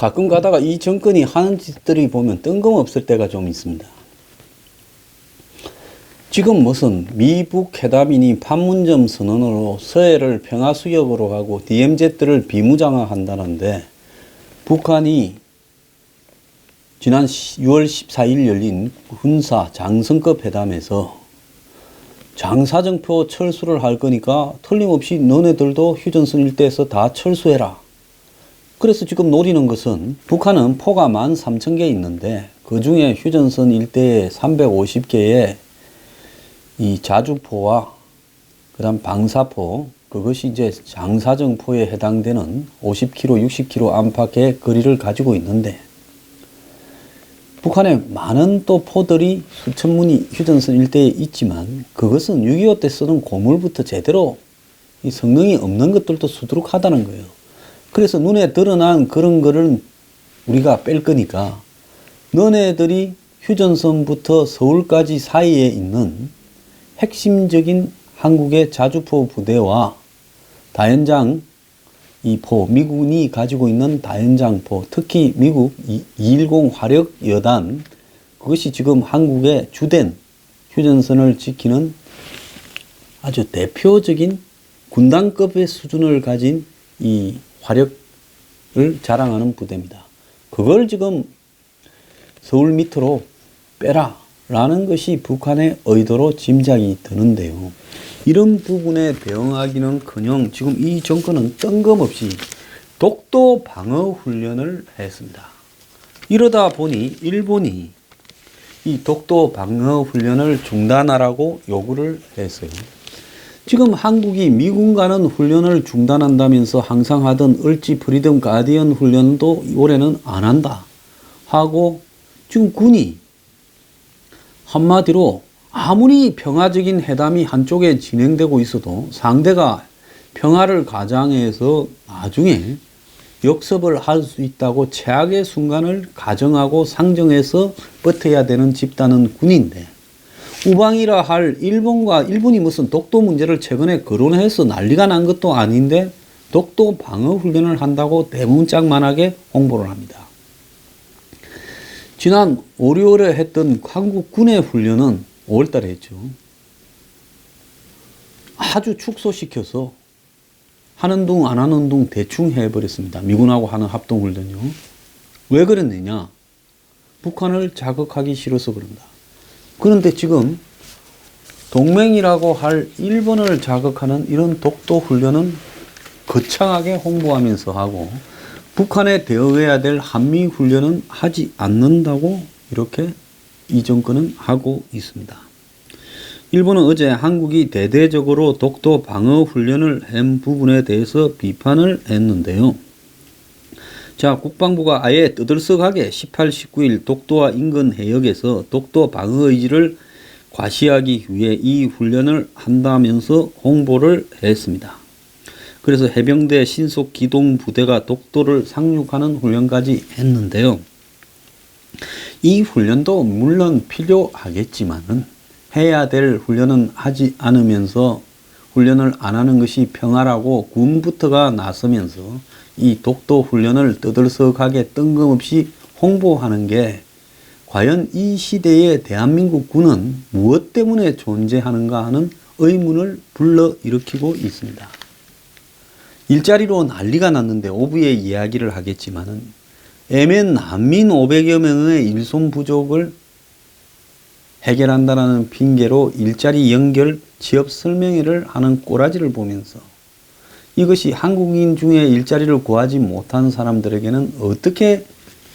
가끔 가다가 이 정권이 하는 짓들이 보면 뜬금없을 때가 좀 있습니다. 지금 무슨 미북 회담이니 판문점 선언으로 서해를 평화수역으로 하고 DMZ를 비무장화한다는데 북한이 지난 6월 14일 열린 군사 장성급 회담에서 장사정포 철수를 할 거니까 틀림없이 너네들도 휴전선 일대에서 다 철수해라. 그래서 지금 노리는 것은 북한은 포가 13,000개 있는데 그 중에 휴전선 일대에 350개의 이 자주포와 그다음 방사포, 그것이 이제 장사정포에 해당되는 50km, 60km 안팎의 거리를 가지고 있는데 북한에 많은 또 포들이 수천 문이 휴전선 일대에 있지만 그것은 6.25 때 쓰던 고물부터 제대로 이 성능이 없는 것들도 수두룩하다는 거예요. 그래서 눈에 드러난 그런 거를 우리가 뺄 거니까 너네들이 휴전선부터 서울까지 사이에 있는 핵심적인 한국의 자주포 부대와 다연장 이 포, 미군이 가지고 있는 다연장포, 특히 미국 210 화력 여단, 그것이 지금 한국의 주된 휴전선을 지키는 아주 대표적인 군단급의 수준을 가진 이 화력을 자랑하는 부대입니다. 그걸 지금 서울 밑으로 빼라 라는 것이 북한의 의도로 짐작이 드는데요. 이런 부분에 대응하기는커녕 지금 이 정권은 뜬금없이 독도 방어 훈련을 했습니다. 이러다 보니 일본이 이 독도 방어 훈련을 중단하라고 요구를 했어요. 지금 한국이 미군과는 훈련을 중단한다면서 항상 하던 을지 프리덤 가디언 훈련도 올해는 안 한다 하고 지금 군이 한마디로 아무리 평화적인 회담이 한쪽에 진행되고 있어도 상대가 평화를 가장해서 나중에 역습을 할 수 있다고 최악의 순간을 가정하고 상정해서 버텨야 되는 집단은 군인데 우방이라 할 일본이 무슨 독도 문제를 최근에 거론해서 난리가 난 것도 아닌데 독도 방어 훈련을 한다고 대문짝만하게 홍보를 합니다. 지난 5, 6월에 했던 한국 군의 훈련은 5월달에 했죠. 아주 축소시켜서 하는 둥 안 하는 둥 대충 해버렸습니다. 미군하고 하는 합동훈련요. 왜 그랬느냐? 북한을 자극하기 싫어서 그런다. 그런데 지금 동맹이라고 할 일본을 자극하는 이런 독도 훈련은 거창하게 홍보하면서 하고 북한에 대응해야 될 한미 훈련은 하지 않는다고 이렇게 이 정권은 하고 있습니다. 일본은 어제 한국이 대대적으로 독도 방어 훈련을 한 부분에 대해서 비판을 했는데요. 자, 국방부가 아예 떠들썩하게 18, 19일 독도와 인근 해역에서 독도 방어 의지를 과시하기 위해 이 훈련을 한다면서 홍보를 했습니다. 그래서 해병대 신속 기동 부대가 독도를 상륙하는 훈련까지 했는데요. 이 훈련도 물론 필요하겠지만은 해야 될 훈련은 하지 않으면서 훈련을 안 하는 것이 평화라고 군부터가 나서면서 이 독도 훈련을 떠들썩하게 뜬금없이 홍보하는 게 과연 이 시대의 대한민국 군은 무엇 때문에 존재하는가 하는 의문을 불러일으키고 있습니다. 일자리로 난리가 났는데 오부에 이야기를 하겠지만은 예멘 난민 500여 명의 일손 부족을 해결한다는 핑계로 일자리 연결 취업 설명회를 하는 꼬라지를 보면서 이것이 한국인 중에 일자리를 구하지 못한 사람들에게는 어떻게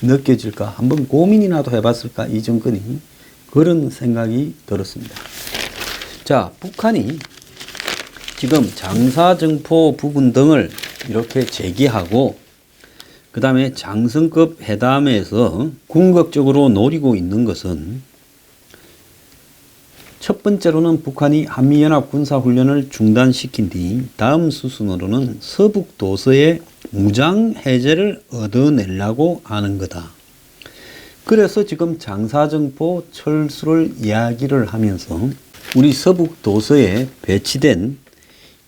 느껴질까 한번 고민이라도 해봤을까 이 정권이 그런 생각이 들었습니다. 자, 북한이 지금 장사정포 부분 등을 이렇게 제기하고 그 다음에 장성급 회담에서 궁극적으로 노리고 있는 것은 첫 번째로는 북한이 한미연합 군사훈련을 중단시킨 뒤 다음 수순으로는 서북 도서의 무장 해제를 얻어내려고 하는 거다. 그래서 지금 장사정포 철수를 이야기를 하면서 우리 서북 도서에 배치된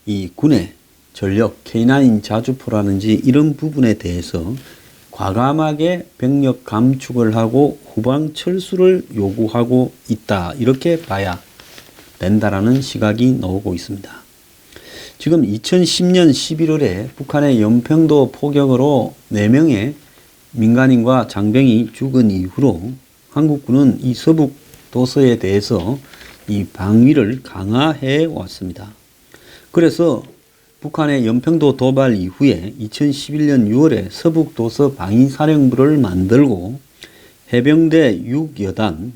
이 군의 전력 K9 자주포라든지 이런 부분에 대해서 과감하게 병력 감축을 하고 후방 철수를 요구하고 있다. 이렇게 봐야 된다라는 시각이 나오고 있습니다. 지금 2010년 11월에 북한의 연평도 포격으로 4명의 민간인과 장병이 죽은 이후로 한국군은 이 서북 도서에 대해서 이 방위를 강화해 왔습니다. 그래서 북한의 연평도 도발 이후에 2011년 6월에 서북 도서 방위사령부를 만들고 해병대 6여단,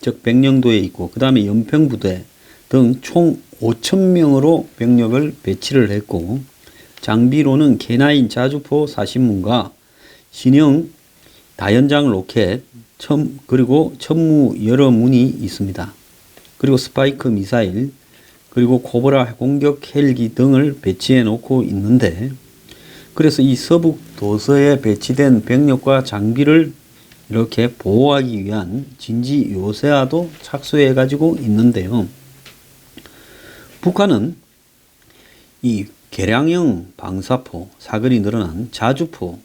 즉 백령도에 있고 그 다음에 연평부대 등 총 5,000명으로 병력을 배치를 했고 장비로는 K9 자주포 40문과 신형 다연장 로켓 그리고 천무 여러 문이 있습니다. 그리고 스파이크 미사일 그리고 코브라 공격 헬기 등을 배치해 놓고 있는데 그래서 이 서북 도서에 배치된 병력과 장비를 이렇게 보호하기 위한 진지 요새화도 착수해 가지고 있는데요. 북한은 이 개량형 방사포, 사거리 늘어난 자주포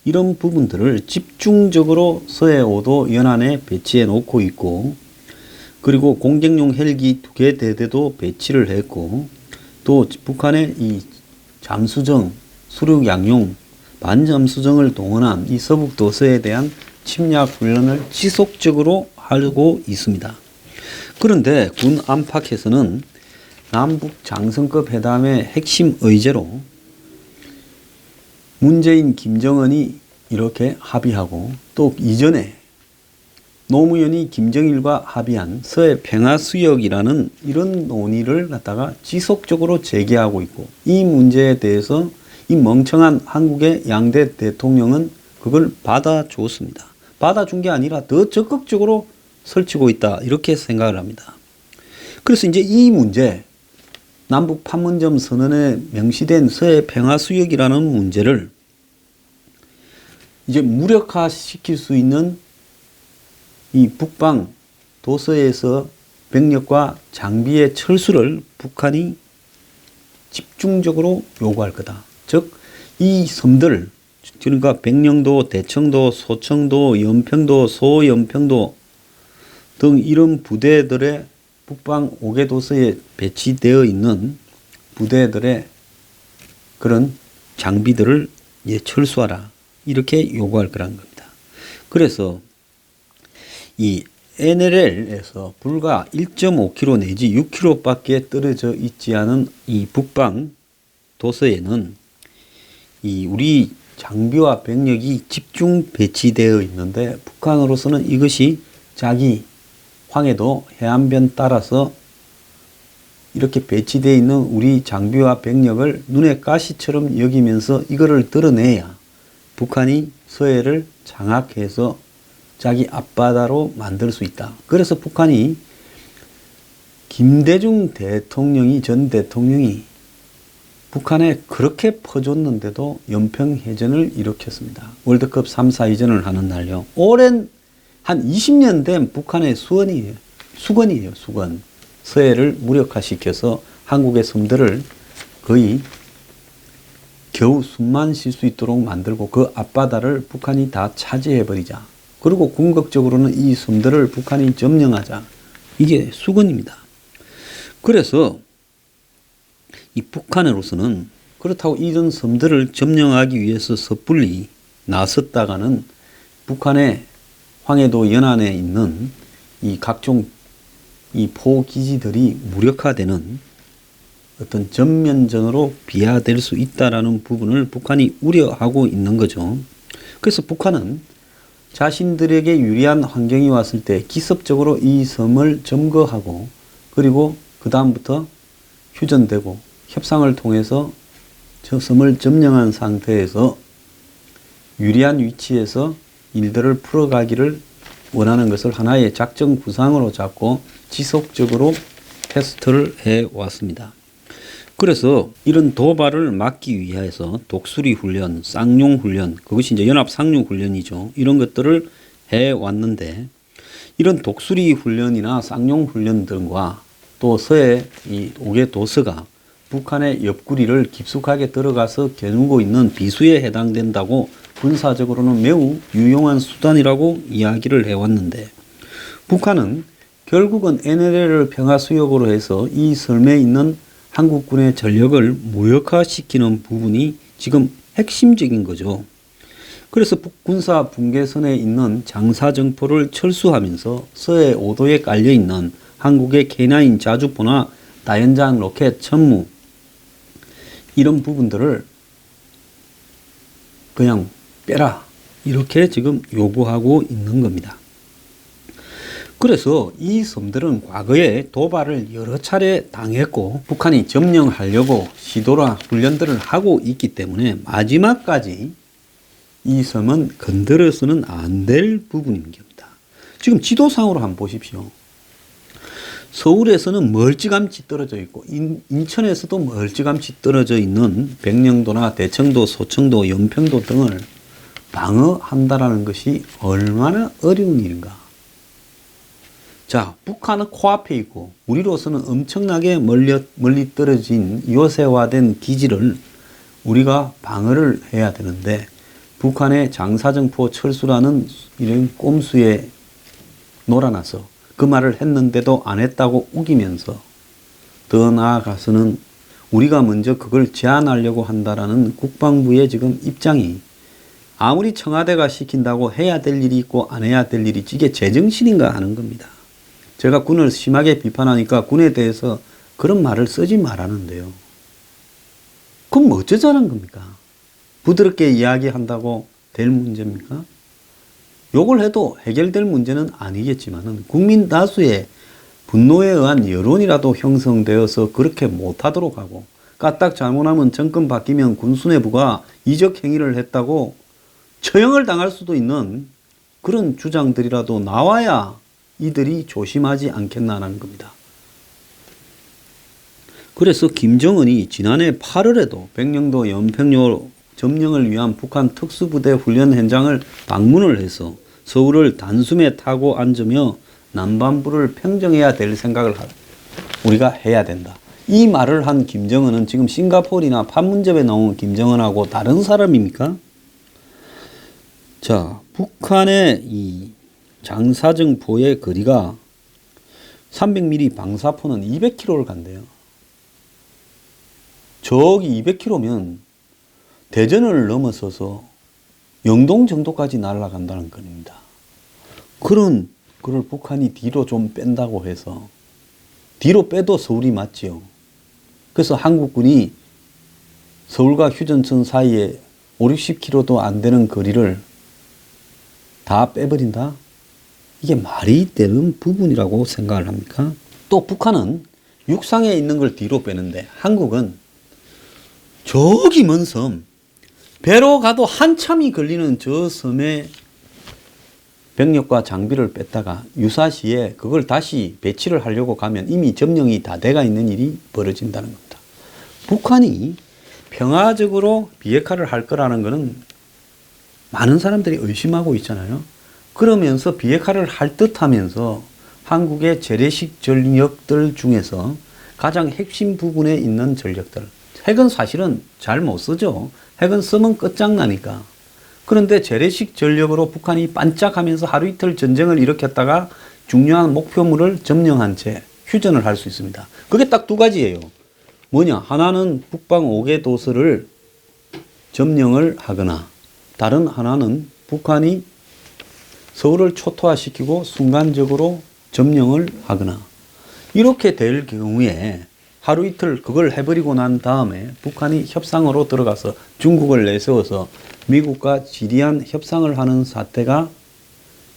이런 부분들을 집중적으로 서해 5도 연안에 배치해 놓고 있고 그리고 공격용 헬기 2개 대대도 배치를 했고 또 북한의 이 잠수정, 수륙 양용, 반잠수정을 동원한 이 서북 도서에 대한 침략 훈련을 지속적으로 하고 있습니다. 그런데 군 안팎에서는 남북 장성급 회담의 핵심 의제로 문재인, 김정은이 이렇게 합의하고 또 이전에 노무현이 김정일과 합의한 서해 평화수역이라는 이런 논의를 갖다가 지속적으로 제기하고 있고 이 문제에 대해서 이 멍청한 한국의 양대 대통령은 그걸 받아주었습니다. 받아준 게 아니라 더 적극적으로 설치고 있다 이렇게 생각을 합니다. 그래서 이제 이 문제 남북 판문점 선언에 명시된 서해 평화수역이라는 문제를 이제 무력화시킬 수 있는 이 북방 도서에서 병력과 장비의 철수를 북한이 집중적으로 요구할 거다. 즉, 이 섬들, 그러니까 백령도, 대청도, 소청도, 연평도, 소연평도 등 이런 부대들의 북방 5개 도서에 배치되어 있는 부대들의 그런 장비들을 이제 철수하라. 이렇게 요구할 거라는 겁니다. 그래서 이 NLL에서 불과 1.5km 내지 6km밖에 떨어져 있지 않은 이 북방 도서에는 이 우리 장비와 병력이 집중 배치되어 있는데 북한으로서는 이것이 자기 황해도 해안변 따라서 이렇게 배치되어 있는 우리 장비와 병력을 눈의 가시처럼 여기면서 이거를 드러내야 북한이 서해를 장악해서 자기 앞바다로 만들 수 있다. 그래서 북한이 김대중 대통령이 전 대통령이 북한에 그렇게 퍼줬는데도 연평해전을 일으켰습니다. 월드컵 3, 4위전을 하는 날요. 오랜 한 20년 된 북한의 수건이에요. 수건. 서해를 무력화시켜서 한국의 섬들을 거의 겨우 숨만 쉴 수 있도록 만들고 그 앞바다를 북한이 다 차지해버리자. 그리고 궁극적으로는 이 섬들을 북한이 점령하자. 이게 수건입니다. 그래서 이 북한으로서는 그렇다고 이런 섬들을 점령하기 위해서 섣불리 나섰다가는 북한의 황해도 연안에 있는 이 각종 이 포기지들이 무력화되는 어떤 전면전으로 비화될 수 있다라는 부분을 북한이 우려하고 있는 거죠. 그래서 북한은 자신들에게 유리한 환경이 왔을 때 기습적으로 이 섬을 점거하고 그리고 그 다음부터 휴전되고 협상을 통해서 저 섬을 점령한 상태에서 유리한 위치에서 일들을 풀어가기를 원하는 것을 하나의 작전 구상으로 잡고 지속적으로 테스트를 해왔습니다. 그래서 이런 도발을 막기 위해서 독수리 훈련, 쌍용 훈련, 그것이 이제 연합 상륙 훈련이죠. 이런 것들을 해왔는데 이런 독수리 훈련이나 쌍용 훈련 등과 또 서해 이 5개 도서가 북한의 옆구리를 깊숙하게 들어가서 겨누고 있는 비수에 해당된다고 군사적으로는 매우 유용한 수단이라고 이야기를 해왔는데, 북한은 결국은 NLL을 평화수역으로 해서 이 섬에 있는 한국군의 전력을 무력화시키는 부분이 지금 핵심적인 거죠. 그래서 군사 분계선에 있는 장사정포를 철수하면서 서해 5도에 깔려있는 한국의 K9 자주포나 다연장 로켓 천무, 이런 부분들을 그냥 빼라, 이렇게 지금 요구하고 있는 겁니다. 그래서 이 섬들은 과거에 도발을 여러 차례 당했고 북한이 점령하려고 시도나 훈련들을 하고 있기 때문에 마지막까지 이 섬은 건드려서는 안 될 부분인 겁니다. 지금 지도상으로 한번 보십시오. 서울에서는 멀찌감치 떨어져 있고 인천에서도 멀찌감치 떨어져 있는 백령도나 대청도, 소청도, 연평도 등을 방어한다라는 것이 얼마나 어려운 일인가. 자, 북한은 코앞에 있고 우리로서는 엄청나게 멀리 떨어진 요새화된 기지를 우리가 방어를 해야 되는데, 북한의 장사정포 철수라는 이런 꼼수에 놀아나서 그 말을 했는데도 안 했다고 우기면서, 더 나아가서는 우리가 먼저 그걸 제한하려고 한다라는 국방부의 지금 입장이, 아무리 청와대가 시킨다고 해야 될 일이 있고 안 해야 될 일이 있지, 이게 제정신인가 하는 겁니다. 제가 군을 심하게 비판하니까 군에 대해서 그런 말을 쓰지 말라는데요. 그럼 어쩌자는 겁니까? 부드럽게 이야기한다고 될 문제입니까? 욕을 해도 해결될 문제는 아니겠지만은 국민 다수의 분노에 의한 여론이라도 형성되어서 그렇게 못하도록 하고, 까딱 잘못하면 정권 바뀌면 군수뇌부가 이적 행위를 했다고 처형을 당할 수도 있는 그런 주장들이라도 나와야 이들이 조심하지 않겠나라는 겁니다. 그래서 김정은이 지난해 8월에도 백령도 연평도 점령을 위한 북한 특수부대 훈련 현장을 방문을 해서 서울을 단숨에 타고 앉으며 남반부를 평정해야 될 생각을 우리가 해야 된다, 이 말을 한 김정은은 지금 싱가포르나 판문점에 나온 김정은하고 다른 사람입니까? 자, 북한의 이 장사정포의 거리가 300mm 방사포는 200km를 간대요. 저기 200km면 대전을 넘어서서 영동 정도까지 날아간다는 겁니다. 그걸 북한이 뒤로 좀 뺀다고 해서, 뒤로 빼도 서울이 맞지요. 그래서 한국군이 서울과 휴전선 사이에 5, 60km도 안 되는 거리를 다 빼버린다? 이게 말이 되는 부분이라고 생각을 합니까? 또 북한은 육상에 있는 걸 뒤로 빼는데, 한국은 저기 먼 섬, 배로 가도 한참이 걸리는 저 섬에 병력과 장비를 뺐다가 유사시에 그걸 다시 배치를 하려고 가면 이미 점령이 다 돼가 있는 일이 벌어진다는 겁니다. 북한이 평화적으로 비핵화를 할 거라는 것은 많은 사람들이 의심하고 있잖아요. 그러면서 비핵화를 할 듯하면서 한국의 재래식 전력들 중에서 가장 핵심 부분에 있는 전력들, 핵은 사실은 잘 못 쓰죠. 핵은 쓰면 끝장나니까. 그런데 재래식 전력으로 북한이 반짝하면서 하루 이틀 전쟁을 일으켰다가 중요한 목표물을 점령한 채 휴전을 할 수 있습니다. 그게 딱 두 가지예요. 뭐냐? 하나는 북방 5개 도서를 점령을 하거나, 다른 하나는 북한이 서울을 초토화시키고 순간적으로 점령을 하거나, 이렇게 될 경우에 하루 이틀 그걸 해버리고 난 다음에 북한이 협상으로 들어가서 중국을 내세워서 미국과 지리한 협상을 하는 사태가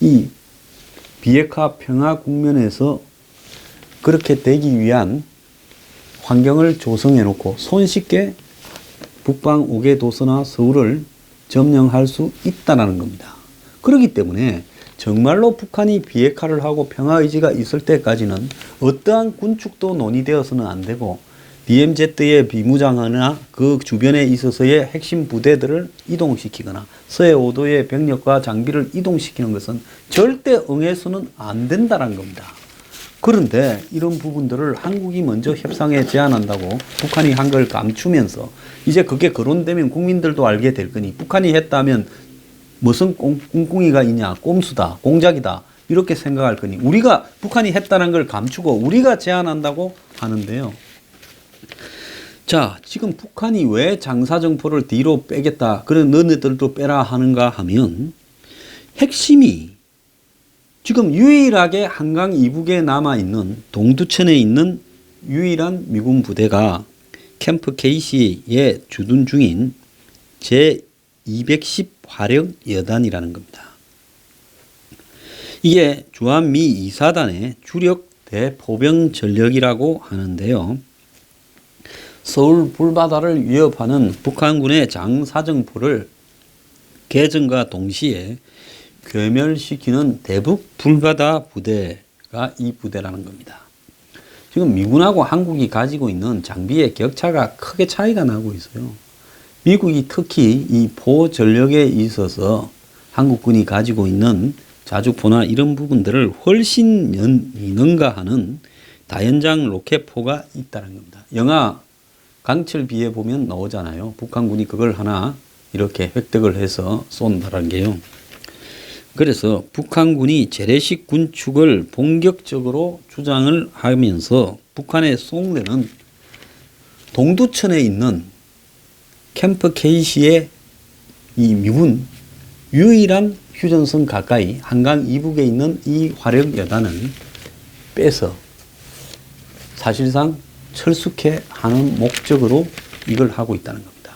이 비핵화 평화 국면에서 그렇게 되기 위한 환경을 조성해 놓고 손쉽게 북방 5개 도서나 서울을 점령할 수 있다는 겁니다. 그렇기 때문에 정말로 북한이 비핵화를 하고 평화의지가 있을 때까지는 어떠한 군축도 논의되어서는 안 되고, DMZ의 비무장이나 그 주변에 있어서의 핵심 부대들을 이동시키거나 서해 5도의 병력과 장비를 이동시키는 것은 절대 응해서는 안 된다는 겁니다. 그런데 이런 부분들을 한국이 먼저 협상에 제안한다고 북한이 한 걸 감추면서, 이제 그게 거론되면 국민들도 알게 될 거니 북한이 했다면 무슨 꿍꿍이가 있냐, 꼼수다, 공작이다 이렇게 생각할 거니 우리가 북한이 했다는 걸 감추고 우리가 제안한다고 하는데요. 자, 지금 북한이 왜 장사정포를 뒤로 빼겠다, 그래 너네들도 빼라 하는가 하면 핵심이 지금 유일하게 한강 이북에 남아있는 동두천에 있는 유일한 미군 부대가 캠프 KC에 주둔 중인 제210 화력 여단이라는 겁니다. 이게 주한미 2사단의 주력 대포병 전력이라고 하는데요. 서울 불바다를 위협하는 북한군의 장사정포를 개전과 동시에 괴멸시키는 대북 불바다 부대가 이 부대라는 겁니다. 지금 미군하고 한국이 가지고 있는 장비의 격차가 크게 차이가 나고 있어요. 미국이 특히 이 포 전력에 있어서 한국군이 가지고 있는 자주포나 이런 부분들을 훨씬 능가하는 다연장 로켓포가 있다는 겁니다. 영화 강철비에 보면 나오잖아요. 북한군이 그걸 하나 이렇게 획득을 해서 쏜다는 게요. 그래서 북한군이 재래식 군축을 본격적으로 주장을 하면서 북한의 속내는 동두천에 있는 캠프 KC의 이 미군 유일한 휴전선 가까이 한강 이북에 있는 이 화력 여단을 빼서 사실상 철수케 하는 목적으로 이걸 하고 있다는 겁니다.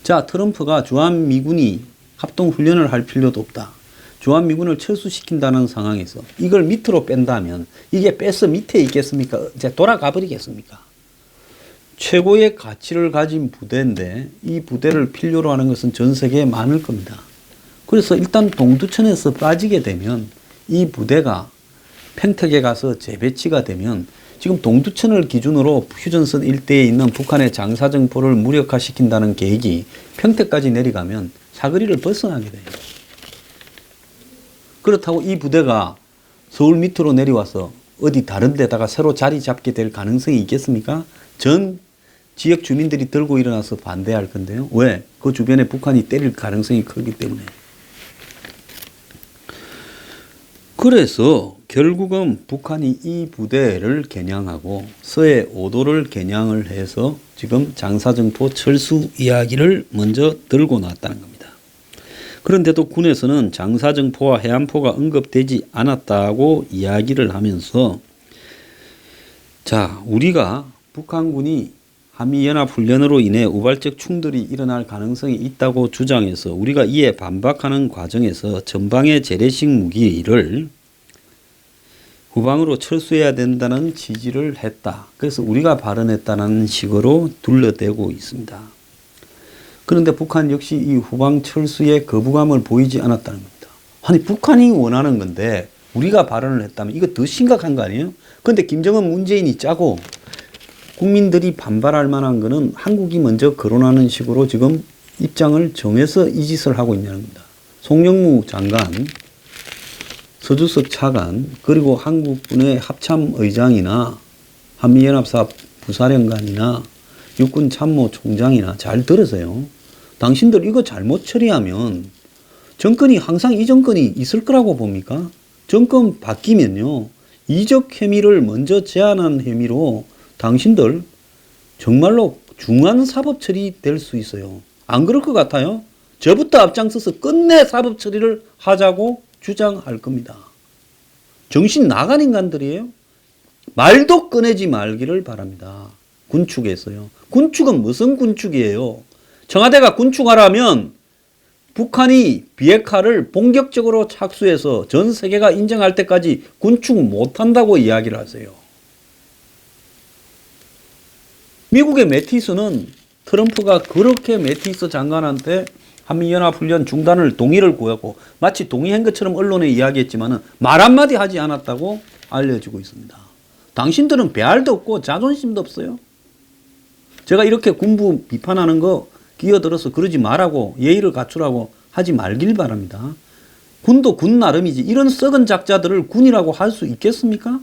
자, 트럼프가 주한미군이 합동훈련을 할 필요도 없다, 주한미군을 철수시킨다는 상황에서 이걸 밑으로 뺀다면 이게 빼서 밑에 있겠습니까? 이제 돌아가 버리겠습니까? 최고의 가치를 가진 부대인데 이 부대를 필요로 하는 것은 전 세계에 많을 겁니다. 그래서 일단 동두천에서 빠지게 되면 이 부대가 팽택에 가서 재배치가 되면 지금 동두천을 기준으로 휴전선 일대에 있는 북한의 장사정포를 무력화시킨다는 계획이 평택까지 내려가면 사거리를 벗어나게 돼요. 그렇다고 이 부대가 서울 밑으로 내려와서 어디 다른 데다가 새로 자리 잡게 될 가능성이 있겠습니까? 전 지역 주민들이 들고 일어나서 반대할 건데요. 왜? 그 주변에 북한이 때릴 가능성이 크기 때문에. 그래서 결국은 북한이 이 부대를 겨냥하고 서해 5도를 겨냥을 해서 지금 장사정포 철수 이야기를 먼저 들고 나왔다는 겁니다. 그런데도 군에서는 장사정포와 해안포가 언급되지 않았다고 이야기를 하면서, 자, 우리가 북한군이 한미연합훈련으로 인해 우발적 충돌이 일어날 가능성이 있다고 주장해서 우리가 이에 반박하는 과정에서 전방의 재래식 무기를 후방으로 철수해야 된다는 지지를 했다. 그래서 우리가 발언했다는 식으로 둘러대고 있습니다. 그런데 북한 역시 이 후방 철수에 거부감을 보이지 않았다는 겁니다. 아니, 북한이 원하는 건데 우리가 발언을 했다면 이거 더 심각한 거 아니에요? 그런데 김정은 문재인이 짜고 국민들이 반발할 만한 거는 한국이 먼저 거론하는 식으로 지금 입장을 정해서 이 짓을 하고 있냐는 겁니다. 송영무 장관, 서주석 차관, 그리고 한국군의 합참의장이나 한미연합사 부사령관이나 육군참모총장이나 잘 들으세요. 당신들 이거 잘못 처리하면 정권이 항상 이 정권이 있을 거라고 봅니까? 정권 바뀌면요, 이적 혐의를 먼저 제안한 혐의로 당신들 정말로 중한 사법 처리될 수 있어요. 안 그럴 것 같아요? 저부터 앞장서서 끝내 사법 처리를 하자고 주장할 겁니다. 정신 나간 인간들이에요. 말도 꺼내지 말기를 바랍니다. 군축에서요. 군축은 무슨 군축이에요? 청와대가 군축하라면 북한이 비핵화를 본격적으로 착수해서 전 세계가 인정할 때까지 군축 못한다고 이야기를 하세요. 미국의 매티스는 트럼프가 그렇게 매티스 장관한테 한미연합훈련 중단을 동의를 구하고 마치 동의한 것처럼 언론에 이야기했지만 말 한마디 하지 않았다고 알려지고 있습니다. 당신들은 배알도 없고 자존심도 없어요. 제가 이렇게 군부 비판하는 거 끼어들어서 그러지 말라고, 예의를 갖추라고 하지 말길 바랍니다. 군도 군 나름이지 이런 썩은 작자들을 군이라고 할 수 있겠습니까?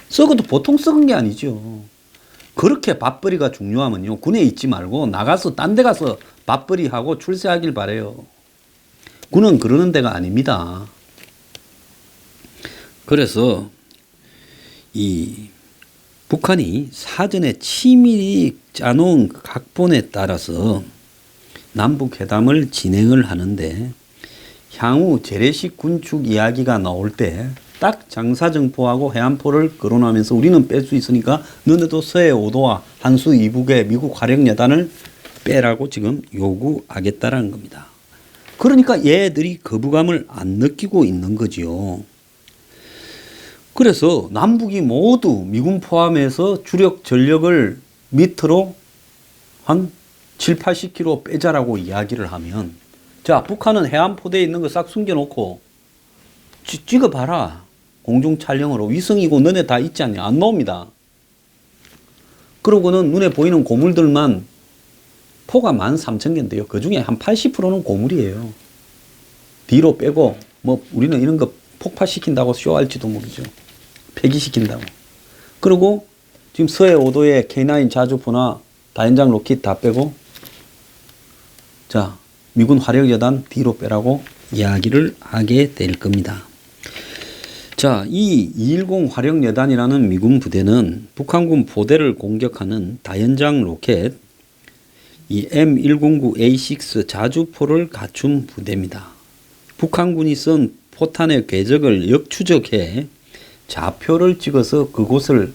썩어도 보통 썩은 게 아니죠. 그렇게 밥벌이가 중요하면요, 군에 있지 말고 나가서 딴 데 가서 밥벌이하고 출세하길 바래요. 군은 그러는 데가 아닙니다. 그래서 이 북한이 사전에 치밀히 짜놓은 각본에 따라서 남북회담을 진행을 하는데 향후 재래식 군축 이야기가 나올 때 딱 장사정포하고 해안포를 거론하면서 우리는 뺄 수 있으니까 너네도 서해 5도와 한수 2북의 미국 화력여단을 빼라고 지금 요구하겠다라는 겁니다. 그러니까 얘들이 거부감을 안 느끼고 있는 거지요. 그래서 남북이 모두 미군 포함해서 주력 전력을 밑으로 한 7, 80km 빼자라고 이야기를 하면 자, 북한은 해안포대에 있는 거 싹 숨겨놓고 찍어봐라. 공중 촬영으로 위성이고 너네 다 있지 않냐. 안 나옵니다. 그러고는 눈에 보이는 고물들만 포가 13,000개인데요. 그 중에 한 80%는 고물이에요. 뒤로 빼고 뭐 우리는 이런 거 폭파시킨다고 쇼할지도 모르죠. 폐기시킨다고. 그리고 지금 서해 5도에 K9 자주포나 다연장 로켓 다 빼고 자, 미군 화력여단 뒤로 빼라고 이야기를 하게 될 겁니다. 자, 이 210 화력여단이라는 미군 부대는 북한군 포대를 공격하는 다연장 로켓 이 M109A6 자주포를 갖춘 부대입니다. 북한군이 쓴 포탄의 궤적을 역추적해 좌표를 찍어서 그곳을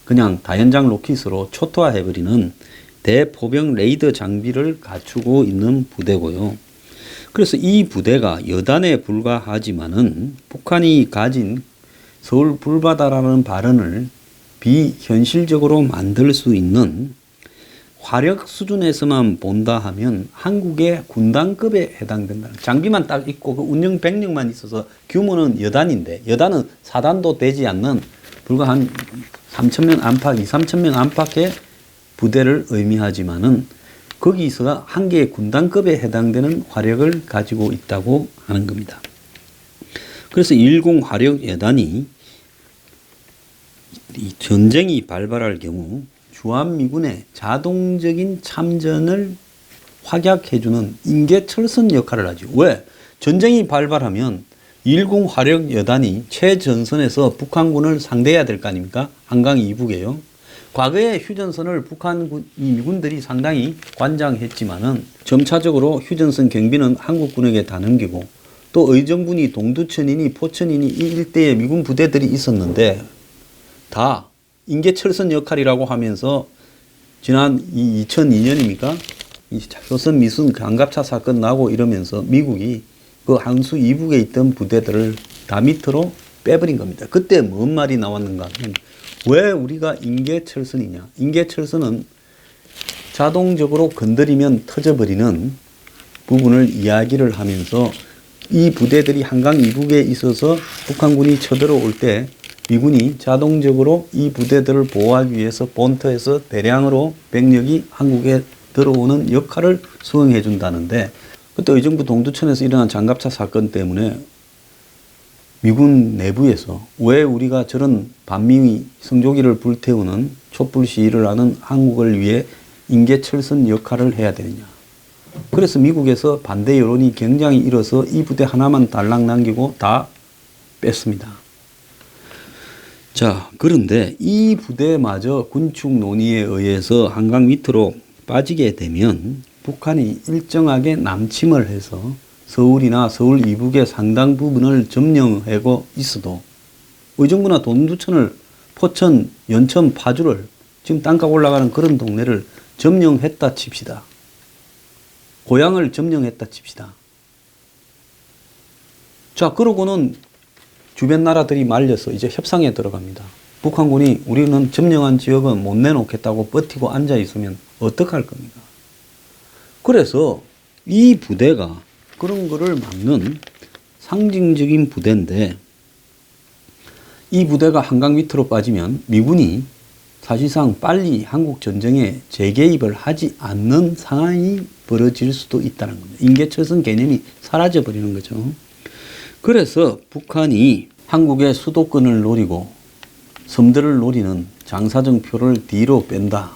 그냥 다연장 로켓으로 초토화해버리는 대포병 레이더 장비를 갖추고 있는 부대고요. 그래서 이 부대가 여단에 불과하지만은 북한이 가진 서울 불바다라는 발언을 비현실적으로 만들 수 있는 화력 수준에서만 본다 하면 한국의 군단급에 해당된다. 장비만 딱 있고 그 운영 병력만 있어서 규모는 여단인데 여단은 사단도 되지 않는 불과 한 3,000명 안팎, 2, 3,000명 안팎의 부대를 의미하지만은 거기서 한 개의 군단급에 해당되는 화력을 가지고 있다고 하는 겁니다. 그래서 110 화력 여단이 이 전쟁이 발발할 경우 주한미군의 자동적인 참전을 확약해주는 인계철선 역할을 하죠. 왜? 전쟁이 발발하면 110 화력 여단이 최전선에서 북한군을 상대해야 될 거 아닙니까? 한강 이북에요. 과거에 휴전선을 미군들이 상당히 관장했지만은 점차적으로 휴전선 경비는 한국군에게 다 넘기고 또 의정부니 동두천이니 포천이니 이 일대에 미군 부대들이 있었는데 다 인계철선 역할이라고 하면서 지난 2002년입니까? 이 조선 미순 강갑차 사건 나고 이러면서 미국이 그 한수 이북에 있던 부대들을 다 밑으로 빼버린 겁니다. 그때 뭔 말이 나왔는가 하면 왜 우리가 인계철선이냐. 인계철선은 자동적으로 건드리면 터져버리는 부분을 이야기를 하면서 이 부대들이 한강 이북에 있어서 북한군이 쳐들어올 때 미군이 자동적으로 이 부대들을 보호하기 위해서 본터에서 대량으로 병력이 한국에 들어오는 역할을 수행해 준다는데 그때 의정부 동두천에서 일어난 장갑차 사건 때문에 미군 내부에서 왜 우리가 저런 반미 성조기를 불태우는 촛불 시위를 하는 한국을 위해 인계철선 역할을 해야 되느냐. 그래서 미국에서 반대 여론이 굉장히 일어서 이 부대 하나만 달랑 남기고 다 뺐습니다. 자, 그런데 이 부대마저 군축 논의에 의해서 한강 밑으로 빠지게 되면 북한이 일정하게 남침을 해서 서울이나 서울 이북의 상당 부분을 점령하고 있어도 의정부나 동두천을 포천, 연천, 파주를 지금 땅값 올라가는 그런 동네를 점령했다 칩시다. 고향을 점령했다 칩시다. 자, 그러고는 주변 나라들이 말려서 이제 협상에 들어갑니다. 북한군이 우리는 점령한 지역은 못 내놓겠다고 버티고 앉아 있으면 어떡할 겁니까? 그래서 이 부대가 그런 거를 막는 상징적인 부대인데 이 부대가 한강 밑으로 빠지면 미군이 사실상 빨리 한국 전쟁에 재개입을 하지 않는 상황이 벌어질 수도 있다는 겁니다. 인계철선 개념이 사라져 버리는 거죠. 그래서 북한이 한국의 수도권을 노리고 섬들을 노리는 장사정표를 뒤로 뺀다.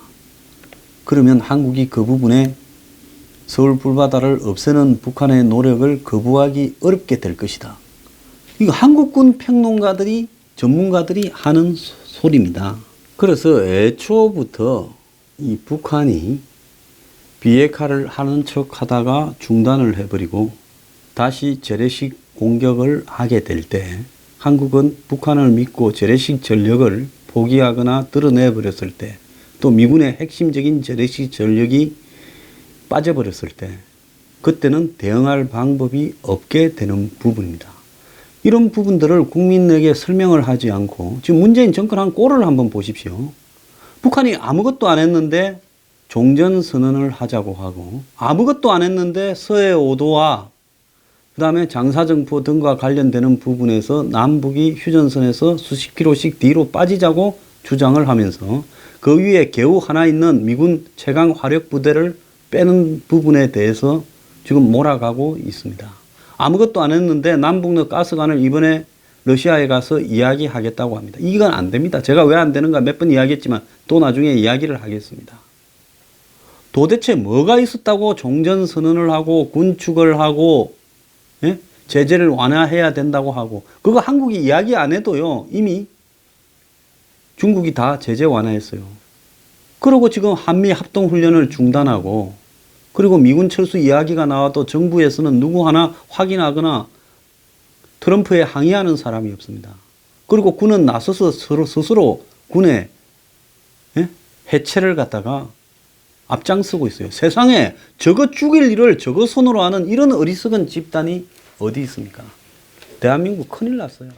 그러면 한국이 그 부분에 서울 불바다를 없애는 북한의 노력을 거부하기 어렵게 될 것이다. 이거 한국군 평론가들이 전문가들이 하는 소리입니다. 그래서 애초부터 이 북한이 비핵화를 하는 척 하다가 중단을 해버리고 다시 재래식 공격을 하게 될 때 한국은 북한을 믿고 재래식 전력을 포기하거나 드러내버렸을 때 또 미군의 핵심적인 재래식 전력이 빠져버렸을 때 그때는 대응할 방법이 없게 되는 부분입니다. 이런 부분들을 국민에게 설명을 하지 않고 지금 문재인 정권 한 꼴을 한번 보십시오. 북한이 아무것도 안 했는데 종전선언을 하자고 하고 아무것도 안 했는데 서해 5도와 그 다음에 장사정포 등과 관련되는 부분에서 남북이 휴전선에서 수십 킬로씩 뒤로 빠지자고 주장을 하면서 그 위에 개우 하나 있는 미군 최강 화력 부대를 빼는 부분에 대해서 지금 몰아가고 있습니다. 아무것도 안 했는데 남북로 가스관을 이번에 러시아에 가서 이야기하겠다고 합니다. 이건 안 됩니다. 제가 왜 안 되는가 몇 번 이야기했지만 또 나중에 이야기를 하겠습니다. 도대체 뭐가 있었다고 종전선언을 하고 군축을 하고 제재를 완화해야 된다고 하고 그거 한국이 이야기 안 해도요 이미 중국이 다 제재 완화했어요. 그리고 지금 한미 합동훈련을 중단하고 그리고 미군 철수 이야기가 나와도 정부에서는 누구 하나 확인하거나 트럼프에 항의하는 사람이 없습니다. 그리고 군은 나서서 스스로 군의 해체를 갖다가 앞장서고 있어요. 세상에 저거 죽일 일을 저거 손으로 하는 이런 어리석은 집단이 어디 있습니까? 대한민국 큰일 났어요.